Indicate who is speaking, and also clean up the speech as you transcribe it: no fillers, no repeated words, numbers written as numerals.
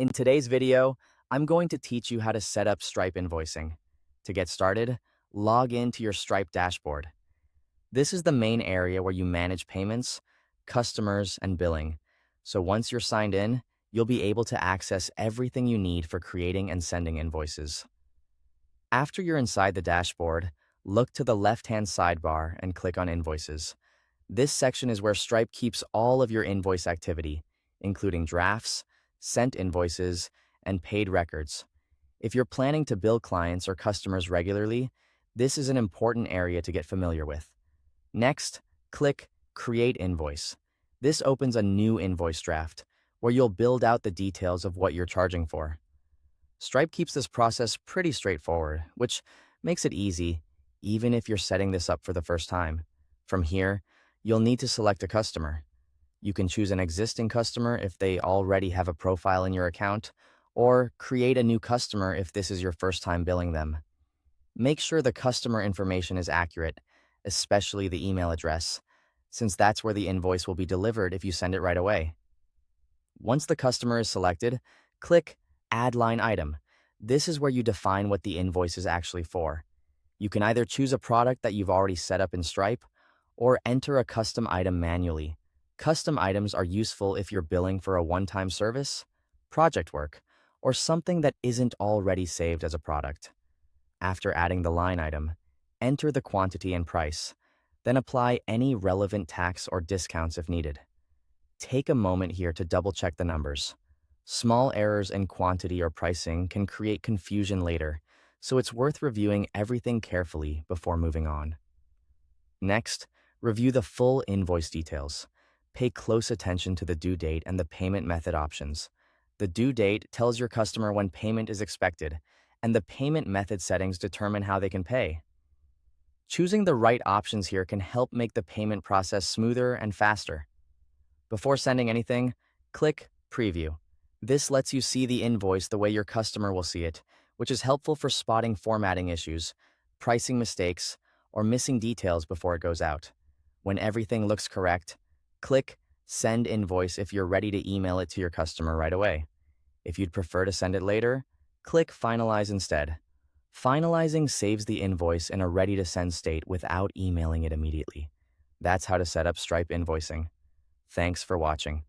Speaker 1: In today's video, I'm going to teach you how to set up Stripe Invoicing. To get started, log into your Stripe dashboard. This is the main area where you manage payments, customers, and billing. So once you're signed in, you'll be able to access everything you need for creating and sending invoices. After you're inside the dashboard, look to the left-hand sidebar and click on Invoices. This section is where Stripe keeps all of your invoice activity, including drafts, sent invoices, and paid records. If you're planning to bill clients or customers regularly, this is an important area to get familiar with. Next, click Create Invoice. This opens a new invoice draft, where you'll build out the details of what you're charging for. Stripe keeps this process pretty straightforward, which makes it easy, even if you're setting this up for the first time. From here, you'll need to select a customer. You can choose an existing customer if they already have a profile in your account, or create a new customer if this is your first time billing them. Make sure the customer information is accurate, especially the email address, since that's where the invoice will be delivered if you send it right away. Once the customer is selected, click Add Line Item. This is where you define what the invoice is actually for. You can either choose a product that you've already set up in Stripe, or enter a custom item manually. Custom items are useful if you're billing for a one-time service, project work, or something that isn't already saved as a product. After adding the line item, enter the quantity and price, then apply any relevant tax or discounts if needed. Take a moment here to double-check the numbers. Small errors in quantity or pricing can create confusion later, so it's worth reviewing everything carefully before moving on. Next, review the full invoice details. Pay close attention to the due date and the payment method options. The due date tells your customer when payment is expected, and the payment method settings determine how they can pay. Choosing the right options here can help make the payment process smoother and faster. Before sending anything, click Preview. This lets you see the invoice the way your customer will see it, which is helpful for spotting formatting issues, pricing mistakes, or missing details before it goes out. When everything looks correct, click Send Invoice if you're ready to email it to your customer right away. If you'd prefer to send it later, click Finalize instead. Finalizing saves the invoice in a ready-to-send state without emailing it immediately. That's how to set up Stripe Invoicing. Thanks for watching.